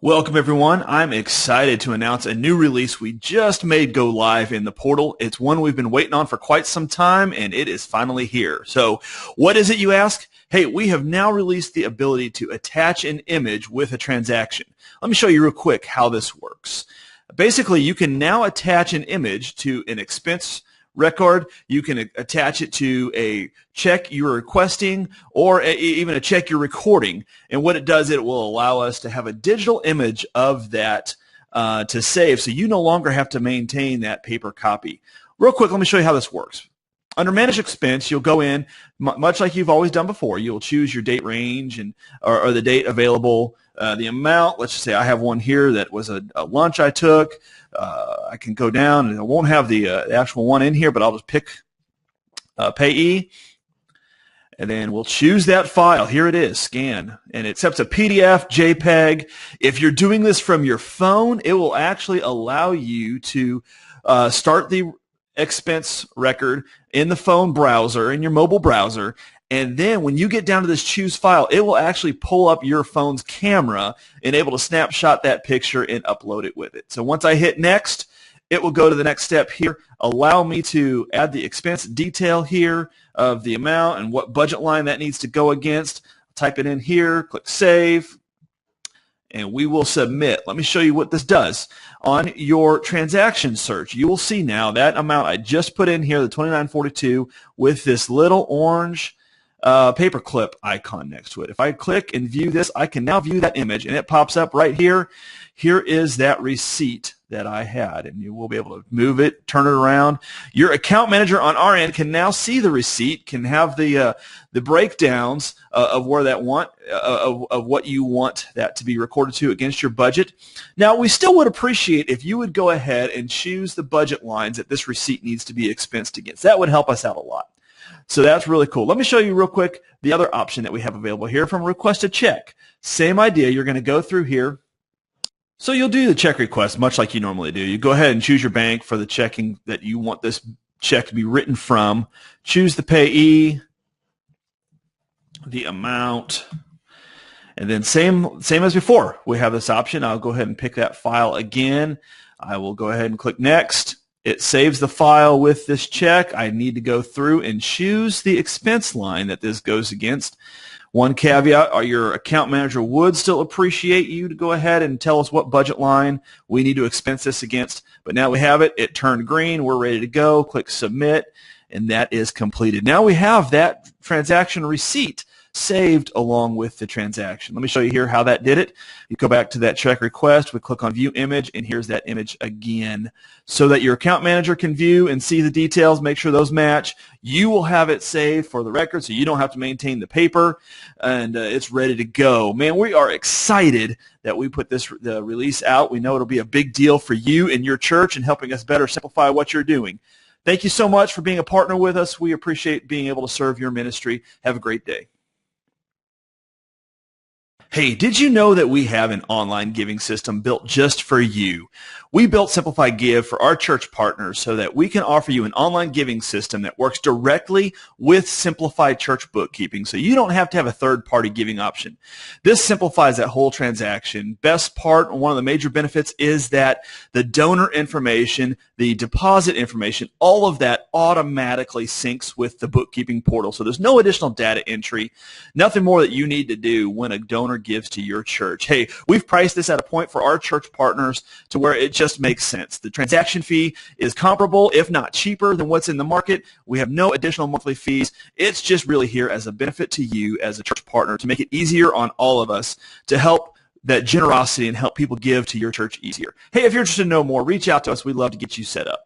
Welcome everyone. I'm excited to announce a new release we just made go live in the portal. It's one we've been waiting on for quite some time and it is finally here. So what is it, you ask? Hey, we have now released the ability to attach an image with a transaction. Let me show you real quick how this works. Basically, you can now attach an image to an expense record. You can attach it to a check you're requesting or even a check you're recording. And what it does, it will allow us to have a digital image of that to save, so you no longer have to maintain that paper copy. Real quick, let me show you how this works. Under Manage Expense, you'll go in, much like you've always done before. You'll choose your date range or the date available, the amount. Let's just say I have one here that was a lunch I took. I can go down, and I won't have the actual one in here, but I'll just pick payee, and then we'll choose that file. Here it is, scan, and it accepts a PDF, JPEG. If you're doing this from your phone, it will actually allow you to start the expense record in the phone browser, in your mobile browser, and then when you get down to this choose file, it will actually pull up your phone's camera and able to snapshot that picture and upload it with it. So once I hit next, it will go to the next step here, allow me to add the expense detail here of the amount and what budget line that needs to go against. Type it in here, click save, and we will submit. Let me show you what this does. On your transaction search, you will see now that amount I just put in here, the $29.42, with this little orange paperclip icon next to it. If I click and view this, I can now view that image, and it pops up right here. Here is that receipt that I had, and you will be able to move it, turn it around. Your account manager on our end can now see the receipt, can have the breakdowns of where that of what you want that to be recorded to against your budget. Now, we still would appreciate if you would go ahead and choose the budget lines that this receipt needs to be expensed against. That would help us out a lot. So that's really cool. Let me show you real quick the other option that we have available here from Request a Check. Same idea. You're going to go through here. So you'll do the check request much like you normally do. You go ahead and choose your bank for the checking that you want this check to be written from. Choose the payee, the amount, and then same as before. We have this option. I'll go ahead and pick that file again. I will go ahead and click next. It saves the file with this check. I need to go through and choose the expense line that this goes against. One caveat, your account manager would still appreciate you to go ahead and tell us what budget line we need to expense this against. But now we have it. It turned green. We're ready to go. Click Submit, and that is completed. Now we have that transaction receipt saved along with the transaction. Let me show you here how that did it. You go back to that check request, we click on View Image, and here's that image again so that your account manager can view and see the details, make sure those match. You will have it saved for the record so you don't have to maintain the paper, and it's ready to go. Man, we are excited that we put this release out. We know it'll be a big deal for you and your church and helping us better simplify what you're doing. Thank you so much for being a partner with us. We appreciate being able to serve your ministry. Have a great day. Hey, did you know that we have an online giving system built just for you? We built Simplify Give for our church partners so that we can offer you an online giving system that works directly with simplified church bookkeeping, so you don't have to have a third-party giving option. This simplifies that whole transaction. Best part, one of the major benefits, is that the donor information, the deposit information, all of that automatically syncs with the bookkeeping portal, so there's no additional data entry, nothing more that you need to do when a donor gives to your church. Hey, we've priced this at a point for our church partners to where it just makes sense. The transaction fee is comparable, if not cheaper, than what's in the market. We have no additional monthly fees. It's just really here as a benefit to you as a church partner to make it easier on all of us to help that generosity and help people give to your church easier. Hey, if you're interested to know more, reach out to us. We'd love to get you set up.